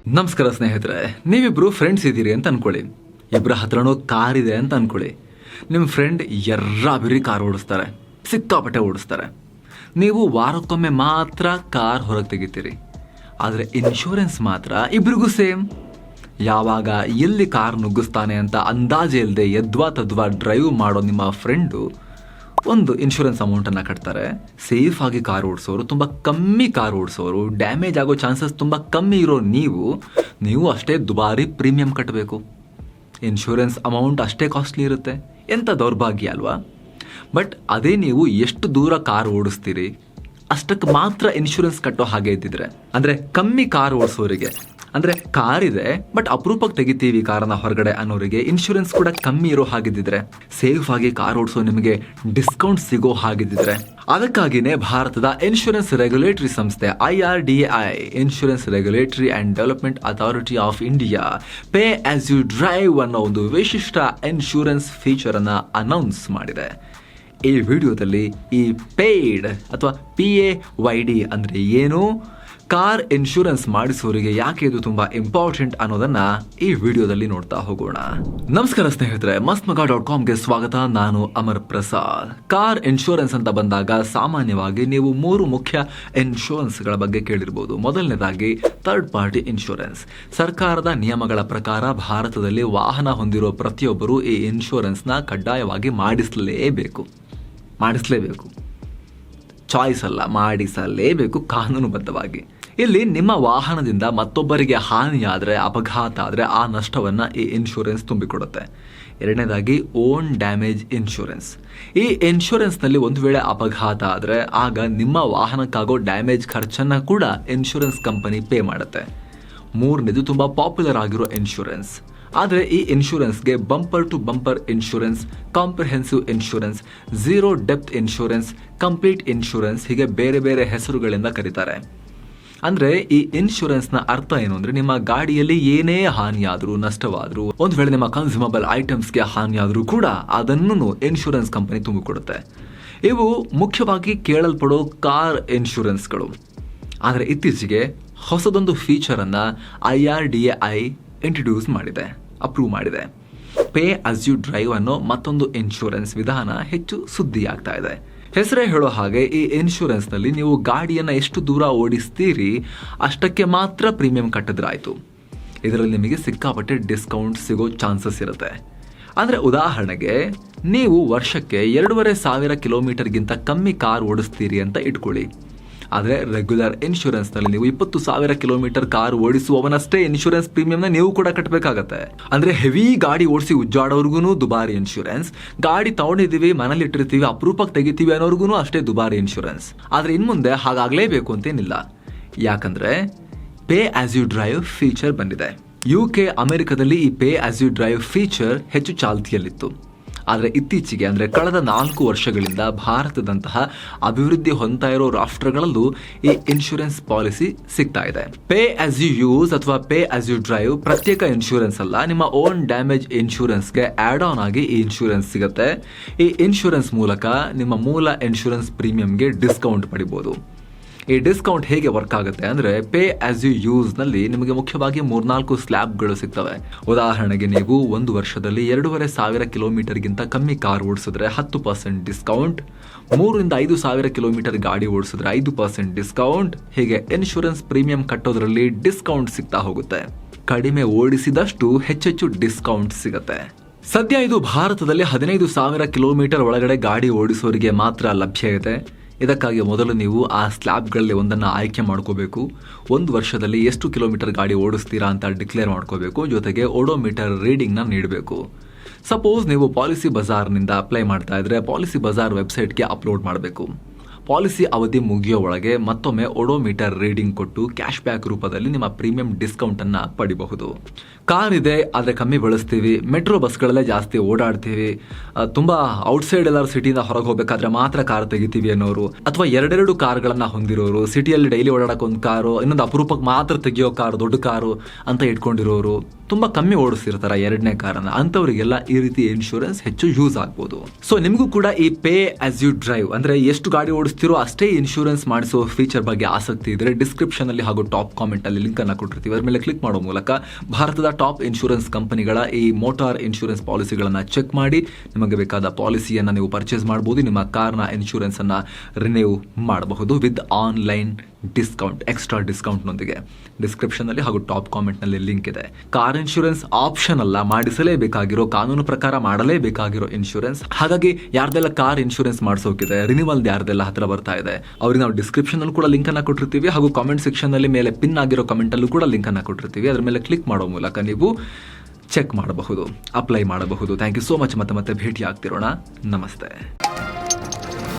ನಮಸ್ಕಾರ ಸ್ನೇಹಿತರೆ, ನೀವಿಬ್ರು ಫ್ರೆಂಡ್ಸ್ ಇದ್ದೀರಿ ಅಂತ ಅನ್ಕೊಳ್ಳಿ. ಇಬ್ಬರ ಹತ್ರನೂ ಕಾರ್ ಇದೆ ಅಂತ ಅನ್ಕೊಳ್ಳಿ. ನಿಮ್ಮ ಫ್ರೆಂಡ್ ಬಿರಿ ಕಾರ್ ಓಡಿಸ್ತಾರೆ, ಸಿಕ್ಕಾಪಟ್ಟೆ ಓಡಿಸ್ತಾರೆ. ನೀವು ವಾರಕ್ಕೊಮ್ಮೆ ಮಾತ್ರ ಕಾರ್ ಹೊರಗೆ ತೆಗಿತೀರಿ. ಆದರೆ ಇನ್ಶೂರೆನ್ಸ್ ಮಾತ್ರ ಇಬ್ರಿಗೂ ಸೇಮ್. ಯಾವಾಗ ಎಲ್ಲಿ ಕಾರ್ ನುಗ್ಗಿಸ್ತಾನೆ ಅಂತ ಅಂದಾಜೆ ಇಲ್ಲದೆ ಯದ್ವಾ ತದ್ವಾ ಡ್ರೈವ್ ಮಾಡೋ ನಿಮ್ಮ ಫ್ರೆಂಡು ಒಂದು ಇನ್ಶೂರೆನ್ಸ್ ಅಮೌಂಟನ್ನು ಕಟ್ತಾರೆ. ಸೇಫ್ ಆಗಿ ಕಾರ್ ಓಡಿಸೋರು, ತುಂಬ ಕಮ್ಮಿ ಕಾರ್ ಓಡಿಸೋರು, ಡ್ಯಾಮೇಜ್ ಆಗೋ ಚಾನ್ಸಸ್ ತುಂಬ ಕಮ್ಮಿ ಇರೋ ನೀವು ಅಷ್ಟೇ ದುಬಾರಿ ಪ್ರೀಮಿಯಂ ಕಟ್ಟಬೇಕು. ಇನ್ಶೂರೆನ್ಸ್ ಅಮೌಂಟ್ ಅಷ್ಟೇ ಕಾಸ್ಟ್ಲಿ ಇರುತ್ತೆ. ಎಂಥ ದೌರ್ಭಾಗ್ಯ ಅಲ್ವಾ? ಬಟ್ ಅದೇ ನೀವು ಎಷ್ಟು ದೂರ ಕಾರ್ ಓಡಿಸ್ತೀರಿ ಅಷ್ಟಕ್ಕೆ ಮಾತ್ರ ಇನ್ಶೂರೆನ್ಸ್ ಕಟ್ಟೋ ಹಾಗೆ ಇದ್ದಿದ್ರೆ, ಅಂದರೆ ಕಮ್ಮಿ ಕಾರ್ ಓಡಿಸೋರಿಗೆ, ಅಂದರೆ ಕಾರ್ ಇದೆ ಬಟ್ ಅಪರೂಪಕ್ಕೆ ತೆಗಿತೀವಿ ಕಾರನ್ನ ಹೊರಗಡೆ ಅನ್ನೋರಿಗೆ ಇನ್ಶೂರೆನ್ಸ್ ಕೂಡ ಕಮ್ಮಿ ಇರೋ ಹಾಗಿದ್ದಿದ್ರೆ, ಸೇಫ್ ಆಗಿ ಕಾರ್ ಓಡಿಸೋ ನಿಮಗೆ ಡಿಸ್ಕೌಂಟ್ ಸಿಗೋ ಹಾಗಿದ್ದಿದ್ರೆ, ಅದಕ್ಕಾಗಿಯೇ ಭಾರತದ ಇನ್ಶೂರೆನ್ಸ್ ರೆಗ್ಯುಲೇಟರಿ ಸಂಸ್ಥೆ IRDAI, insurance regulatory and development authority of India, pay as you drive ಅನ್ನೋ ಒಂದು ವಿಶಿಷ್ಟ ಇನ್ಶೂರೆನ್ಸ್ ಫೀಚರ್ ಅನ್ನ ಅನೌನ್ಸ್ ಮಾಡಿದೆ. ಈ ವಿಡಿಯೋದಲ್ಲಿ ಈ ಪೇಯ್ಡ್ ಅಥವಾ PAYD ಅಂದರೆ ಏನು, ಕಾರ್ ಇನ್ಶೂರೆನ್ಸ್ ಮಾಡಿಸೋರಿಗೆ ಯಾಕೆ ಇದು ತುಂಬಾ ಇಂಪಾರ್ಟೆಂಟ್ ಅನ್ನೋದನ್ನ ಈ ವಿಡಿಯೋದಲ್ಲಿ ನೋಡ್ತಾ ಹೋಗೋಣ. ನಮಸ್ಕಾರ ಸ್ನೇಹಿತರೆ, mastmaga.comಗೆ ಸ್ವಾಗತ. ನಾನು ಅಮರ್ ಪ್ರಸಾದ್. ಕಾರ್ ಇನ್ಶೂರೆನ್ಸ್ ಅಂತ ಬಂದಾಗ ಸಾಮಾನ್ಯವಾಗಿ ನೀವು 3 ಮುಖ್ಯ ಇನ್ಶೂರೆನ್ಸ್ಗಳ ಬಗ್ಗೆ ಕೇಳಿರ್ಬೋದು. ಮೊದಲನೇದಾಗಿ ಥರ್ಡ್ ಪಾರ್ಟಿ ಇನ್ಶೂರೆನ್ಸ್. ಸರ್ಕಾರದ ನಿಯಮಗಳ ಪ್ರಕಾರ ಭಾರತದಲ್ಲಿ ವಾಹನ ಹೊಂದಿರೋ ಪ್ರತಿಯೊಬ್ಬರು ಈ ಇನ್ಶೂರೆನ್ಸ್ನ ಕಡ್ಡಾಯವಾಗಿ ಮಾಡಿಸಲೇಬೇಕು. ಚಾಯ್ಸ್ ಅಲ್ಲ, ಮಾಡಿಸಲೇಬೇಕು ಕಾನೂನುಬದ್ಧವಾಗಿ. ಇಲ್ಲಿ ನಿಮ್ಮ ವಾಹನದಿಂದ ಮತ್ತೊಬ್ಬರಿಗೆ ಹಾನಿಯಾದರೆ, ಅಪಘಾತ ಆದರೆ ಆ ನಷ್ಟವನ್ನು ಈ ಇನ್ಶೂರೆನ್ಸ್ ತುಂಬಿಕೊಡುತ್ತೆ. ಎರಡನೇದಾಗಿ ಓನ್ ಡ್ಯಾಮೇಜ್ ಇನ್ಶೂರೆನ್ಸ್. ಈ ಇನ್ಶೂರೆನ್ಸ್ನಲ್ಲಿ ಒಂದು ವೇಳೆ ಅಪಘಾತ ಆದರೆ ಆಗ ನಿಮ್ಮ ವಾಹನಕ್ಕಾಗೋ ಡ್ಯಾಮೇಜ್ ಖರ್ಚನ್ನು ಕೂಡ ಇನ್ಶೂರೆನ್ಸ್ ಕಂಪನಿ ಪೇ ಮಾಡುತ್ತೆ. ಮೂರನೇದು ತುಂಬ ಪಾಪ್ಯುಲರ್ ಆಗಿರೋ ಇನ್ಶೂರೆನ್ಸ್. ಆದರೆ ಈ ಇನ್ಶೂರೆನ್ಸ್ಗೆ bumper to bumper insurance, comprehensive insurance, zero depth insurance, complete insurance, ಹೀಗೆ ಬೇರೆ ಬೇರೆ ಹೆಸರುಗಳಿಂದ ಕರೀತಾರೆ. ಅಂದರೆ ಈ ಇನ್ಶೂರೆನ್ಸ್ನ ಅರ್ಥ ಏನು ಅಂದರೆ, ನಿಮ್ಮ ಗಾಡಿಯಲ್ಲಿ ಏನೇ ಹಾನಿಯಾದರೂ, ನಷ್ಟವಾದರೂ, ಒಂದು ವೇಳೆ ನಿಮ್ಮ ಕನ್ಸ್ಯೂಮಬಲ್ ಐಟಮ್ಸ್ಗೆ ಹಾನಿಯಾದರೂ ಕೂಡ ಅದನ್ನು ಇನ್ಶೂರೆನ್ಸ್ ಕಂಪನಿ ತುಂಬಿಕೊಡುತ್ತೆ. ಇವು ಮುಖ್ಯವಾಗಿ ಕೇಳಲ್ಪಡೋ ಕಾರ್ ಇನ್ಶೂರೆನ್ಸ್ಗಳು. ಆದರೆ ಇತ್ತೀಚೆಗೆ ಹೊಸದೊಂದು ಫೀಚರನ್ನು IRDAI ಇಂಟ್ರೊಡ್ಯೂಸ್ ಮಾಡಿದೆ, ಅಪ್ರೂವ್ ಮಾಡಿದೆ. ಪೇ ಆಸ್ ಯು ಡ್ರೈವ್ ಅನ್ನೋ ಮತ್ತೊಂದು ಇನ್ಶೂರೆನ್ಸ್ ವಿಧಾನ ಹೆಚ್ಚು ಸುದ್ದಿ ಆಗ್ತಾ ಇದೆ. ಹೆಸರೇ ಹೇಳೋ ಹಾಗೆ ಈ ಇನ್ಶೂರೆನ್ಸ್ನಲ್ಲಿ ನೀವು ಗಾಡಿಯನ್ನು ಎಷ್ಟು ದೂರ ಓಡಿಸ್ತೀರಿ ಅಷ್ಟಕ್ಕೆ ಮಾತ್ರ ಪ್ರೀಮಿಯಂ ಕಟ್ಟಿದ್ರಾಯ್ತು. ಇದರಲ್ಲಿ ನಿಮಗೆ ಸಿಕ್ಕಾಪಟ್ಟೆ ಡಿಸ್ಕೌಂಟ್ ಸಿಗೋ ಚಾನ್ಸಸ್ ಇರುತ್ತೆ. ಅಂದರೆ ಉದಾಹರಣೆಗೆ ನೀವು ವರ್ಷಕ್ಕೆ 2,500 ಕಿಲೋಮೀಟರ್ಗಿಂತ ಕಮ್ಮಿ ಕಾರ್ ಓಡಿಸ್ತೀರಿ ಅಂತ ಇಟ್ಕೊಳ್ಳಿ. ಆದರೆ ರೆಗ್ಯುಲರ್ ಇನ್ಶೂರೆನ್ಸ್ನಲ್ಲಿ ನೀವು 20,000 ಕಿಲೋಮೀಟರ್ ಕಾರ್ ಓಡಿಸುವವನಷ್ಟೇ ಇನ್ಶೂರೆನ್ಸ್ ಪ್ರೀಮಿಯಂನ ನೀವು ಕೂಡ ಕಟ್ಟಬೇಕಾಗತ್ತೆ. ಅಂದರೆ ಹೆವಿ ಗಾಡಿ ಓಡಿಸಿ ಉಜ್ಜಾಡೋರ್ಗು ದುಬಾರಿ ಇನ್ಶೂರೆನ್ಸ್, ಗಾಡಿ ತಗೊಂಡಿದ್ದೀವಿ ಮನೇಲಿ ಇಟ್ಟಿರ್ತೀವಿ ಅಪರೂಪಕ್ಕೆ ತೆಗಿತೀವಿ ಅನ್ನೋರ್ಗು ಅಷ್ಟೇ ದುಬಾರಿ ಇನ್ಶೂರೆನ್ಸ್. ಆದರೆ ಇನ್ಮುಂದೆ ಹಾಗಾಗಲೇಬೇಕು ಅಂತೇನಿಲ್ಲ. ಯಾಕಂದರೆ pay as you drive feature ಬಂದಿದೆ. UK, ಅಮೆರಿಕದಲ್ಲಿ ಈ pay as you drive feature ಹೆಚ್ಚು ಚಾಲ್ತಿಯಲ್ಲಿತ್ತು. ಆದರೆ ಇತ್ತೀಚೆಗೆ, ಅಂದರೆ ಕಳೆದ 4 ವರ್ಷಗಳಿಂದ ಭಾರತದಂತಹ ಅಭಿವೃದ್ಧಿ ಹೊಂದ್ತಾ ಇರೋ ರಾಷ್ಟ್ರಗಳಲ್ಲೂ ಈ ಇನ್ಶೂರೆನ್ಸ್ ಪಾಲಿಸಿ ಸಿಗ್ತಾ ಇದೆ. ಪೇ ಆಸ್ ಯು ಯೂಸ್ ಅಥವಾ ಪೇ ಆಸ್ ಯು ಡ್ರೈವ್ ಪ್ರತ್ಯೇಕ ಇನ್ಶೂರೆನ್ಸ್ ಅಲ್ಲ, ನಿಮ್ಮ ಓನ್ ಡ್ಯಾಮೇಜ್ ಇನ್ಶೂರೆನ್ಸ್ಗೆ ಆಡ್ ಆನ್ ಆಗಿ ಈ ಇನ್ಶೂರೆನ್ಸ್ ಸಿಗುತ್ತೆ. ಈ ಇನ್ಶೂರೆನ್ಸ್ ಮೂಲಕ ನಿಮ್ಮ ಮೂಲ ಇನ್ಶೂರೆನ್ಸ್ ಪ್ರೀಮಿಯಂಗೆ ಡಿಸ್ಕೌಂಟ್ ಪಡಿಬೋದು. ಈ ಡಿಸ್ಕೌಂಟ್ ಹೇಗೆ ವರ್ಕ್ ಆಗುತ್ತೆ ಅಂದರೆ, ಪೇ ಆಸ್ ಯು ಯೂಸ್ನಲ್ಲಿ ನಿಮಗೆ ಮುಖ್ಯವಾಗಿ 3-4 ಸ್ಲ್ಯಾಬ್ಗಳು ಸಿಗ್ತವೆ. ಉದಾಹರಣೆಗೆ ನೀವು 1 ವರ್ಷದಲ್ಲಿ 2,500 ಕಿಲೋಮೀಟರ್ಗಿಂತ ಕಮ್ಮಿ ಕಾರ್ ಓಡಿಸಿದ್ರೆ 10% ಡಿಸ್ಕೌಂಟ್, 3,000-5,000 ಕಿಲೋಮೀಟರ್ ಗಾಡಿ ಓಡಿಸಿದ್ರೆ 5% ಡಿಸ್ಕೌಂಟ್, ಹೀಗೆ ಇನ್ಶೂರೆನ್ಸ್ ಪ್ರೀಮಿಯಂ ಕಟ್ಟೋದ್ರಲ್ಲಿ ಡಿಸ್ಕೌಂಟ್ ಸಿಗ್ತಾ ಹೋಗುತ್ತೆ. ಕಡಿಮೆ ಓಡಿಸಿದಷ್ಟು ಹೆಚ್ಚೆಚ್ಚು ಡಿಸ್ಕೌಂಟ್ ಸಿಗುತ್ತೆ. ಸದ್ಯ ಇದು ಭಾರತದಲ್ಲಿ 15,000 ಕಿಲೋಮೀಟರ್ ಒಳಗಡೆ ಗಾಡಿ ಓಡಿಸೋರಿಗೆ ಮಾತ್ರ ಲಭ್ಯ ಇದೆ. ಇದಕ್ಕಾಗಿ ಮೊದಲು ನೀವು ಆ ಸ್ಲ್ಯಾಬ್ಗಳಲ್ಲಿ ಒಂದನ್ನು ಆಯ್ಕೆ ಮಾಡ್ಕೋಬೇಕು. 1 ವರ್ಷದಲ್ಲಿ ಎಷ್ಟು ಕಿಲೋಮೀಟರ್ ಗಾಡಿ ಓಡಿಸ್ತೀರಾ ಅಂತ ಡಿಕ್ಲೇರ್ ಮಾಡ್ಕೋಬೇಕು. ಜೊತೆಗೆ ಓಡೋಮೀಟರ್ ರೀಡಿಂಗ್ನ ನೀಡಬೇಕು. ಸಪೋಸ್ ನೀವು ಪಾಲಿಸಿ ಬಜಾರ್ನಿಂದ ಅಪ್ಲೈ ಮಾಡ್ತಾ ಇದ್ರೆ ಪಾಲಿಸಿ ಬಜಾರ್ ವೆಬ್ಸೈಟ್ಗೆ ಅಪ್ಲೋಡ್ ಮಾಡಬೇಕು. ಪಾಲಿಸಿ ಅವಧಿ ಮುಗಿಯೋ ಒಳಗೆ ಮತ್ತೊಮ್ಮೆ ಓಡೋಮೀಟರ್ ರೀಡಿಂಗ್ ಕೊಟ್ಟು ಕ್ಯಾಶ್ ಬ್ಯಾಕ್ ರೂಪದಲ್ಲಿ ನಿಮ್ಮ ಪ್ರೀಮಿಯಂ ಡಿಸ್ಕೌಂಟನ್ನು ಪಡಿಬಹುದು. ಕಾರ್ ಇದೆ ಆದರೆ ಕಮ್ಮಿ ಬಳಸ್ತೀವಿ, ಮೆಟ್ರೋ ಬಸ್ಗಳಲ್ಲೇ ಜಾಸ್ತಿ ಓಡಾಡ್ತೀವಿ, ತುಂಬ ಔಟ್ಸೈಡ್ ಎಲ್ಲರೂ ಸಿಟಿಯಿಂದ ಹೊರಗೆ ಹೋಗಬೇಕಾದ್ರೆ ಮಾತ್ರ ಕಾರ್ ತೆಗಿತೀವಿ ಅನ್ನೋರು, ಅಥವಾ 2 ಕಾರ್ಗಳನ್ನು ಹೊಂದಿರೋರು, ಸಿಟಿಯಲ್ಲಿ ಡೈಲಿ ಓಡಾಡೋಕೆ ಒಂದು ಕಾರು, ಇನ್ನೊಂದು ಅಪರೂಪಕ್ಕೆ ಮಾತ್ರ ತೆಗಿಯೋ ಕಾರು, ದೊಡ್ಡ ಕಾರು ಅಂತ ಇಟ್ಕೊಂಡಿರೋರು ತುಂಬ ಕಮ್ಮಿ ಓಡಿಸ್ತಿರ್ತಾರೆ ಎರಡನೇ ಕಾರನ್ನ, ಅಂಥವರಿಗೆಲ್ಲ ಈ ರೀತಿ ಇನ್ಶೂರೆನ್ಸ್ ಹೆಚ್ಚು ಯೂಸ್ ಆಗ್ಬೋದು. ಸೊ ನಿಮಗೂ ಕೂಡ ಈ ಪೇ ಆಸ್ ಯು ಡ್ರೈವ್ ಅಂದರೆ ಎಷ್ಟು ಗಾಡಿ ಓಡಿಸ್ತಿರೋ ಅಷ್ಟೇ ಇನ್ಶೂರೆನ್ಸ್ ಮಾಡಿಸೋ ಫೀಚರ್ ಬಗ್ಗೆ ಆಸಕ್ತಿ ಇದ್ದರೆ ಡಿಸ್ಕ್ರಿಪ್ಷನ್ ಅಲ್ಲಿ ಹಾಗೂ ಟಾಪ್ ಕಾಮೆಂಟ್ ಅಲ್ಲಿ ಲಿಂಕ್ ಅನ್ನು ಕೊಟ್ಟಿರ್ತೀವಿ. ಅದರ ಮೇಲೆ ಕ್ಲಿಕ್ ಮಾಡೋ ಮೂಲಕ ಭಾರತದ ಟಾಪ್ ಇನ್ಶೂರೆನ್ಸ್ ಕಂಪನಿಗಳ ಈ ಮೋಟಾರ್ ಇನ್ಶೂರೆನ್ಸ್ ಪಾಲಿಸಿಗಳನ್ನು ಚೆಕ್ ಮಾಡಿ ನಿಮಗೆ ಬೇಕಾದ ಪಾಲಿಸಿಯನ್ನು ನೀವು ಪರ್ಚೇಸ್ ಮಾಡಬಹುದು. ನಿಮ್ಮ ಕಾರ್ನ ಇನ್ಶೂರೆನ್ಸ್ ಅನ್ನ ರಿನ್ಯೂ ಮಾಡಬಹುದು ವಿತ್ ಆನ್ಲೈನ್ ಡಿಸ್ಕೌಂಟ್, ಎಕ್ಸ್ಟ್ರಾ ಡಿಸ್ಕೌಂಟ್ನೊಂದಿಗೆ. ಡಿಸ್ಕ್ರಿಪ್ಷನಲ್ಲಿ ಹಾಗೂ ಟಾಪ್ ಕಾಮೆಂಟ್ನಲ್ಲಿ ಲಿಂಕ್ ಇದೆ. ಕಾರ್ ಇನ್ಶೂರೆನ್ಸ್ ಆಪ್ಷನ್ ಅಲ್ಲ, ಮಾಡಿಸಲೇಬೇಕಾಗಿರೋ, ಕಾನೂನು ಪ್ರಕಾರ ಮಾಡಲೇಬೇಕಾಗಿರೋ ಇನ್ಶೂರೆನ್ಸ್. ಹಾಗಾಗಿ ಯಾರ್ದೆಲ್ಲ ಕಾರ್ ಇನ್ಶೂರೆನ್ಸ್ ಮಾಡಿಸೋಕಿದೆ, ರಿನಿವಲ್ ಯಾರ್ದೆಲ್ಲ ಹತ್ರ ಬರ್ತಾ ಇದೆ, ಅವ್ರಿಗೆ ನಾವು ಡಿಸ್ಕ್ರಿಪ್ಷನ್ ಅಲ್ಲಿ ಕೂಡ ಲಿಂಕ್ ಅನ್ನ ಕೊಟ್ಟಿರ್ತೀವಿ ಹಾಗೂ ಕಾಮೆಂಟ್ ಸೆಕ್ಷನ್ ಅಲ್ಲಿ ಮೇಲೆ ಪಿನ್ ಆಗಿರೋ ಕಮೆಂಟ್ ಅಲ್ಲೂ ಕೂಡ ಲಿಂಕ್ ಅನ್ನ ಕೊಟ್ಟಿರ್ತೀವಿ. ಅದ್ರ ಮೇಲೆ ಕ್ಲಿಕ್ ಮಾಡೋ ಮೂಲಕ ನೀವು ಚೆಕ್ ಮಾಡಬಹುದು, ಅಪ್ಲೈ ಮಾಡಬಹುದು. Thank you so much. ಮತ್ತೆ ಭೇಟಿ ಆಗ್ತಿರೋಣ. ನಮಸ್ತೆ.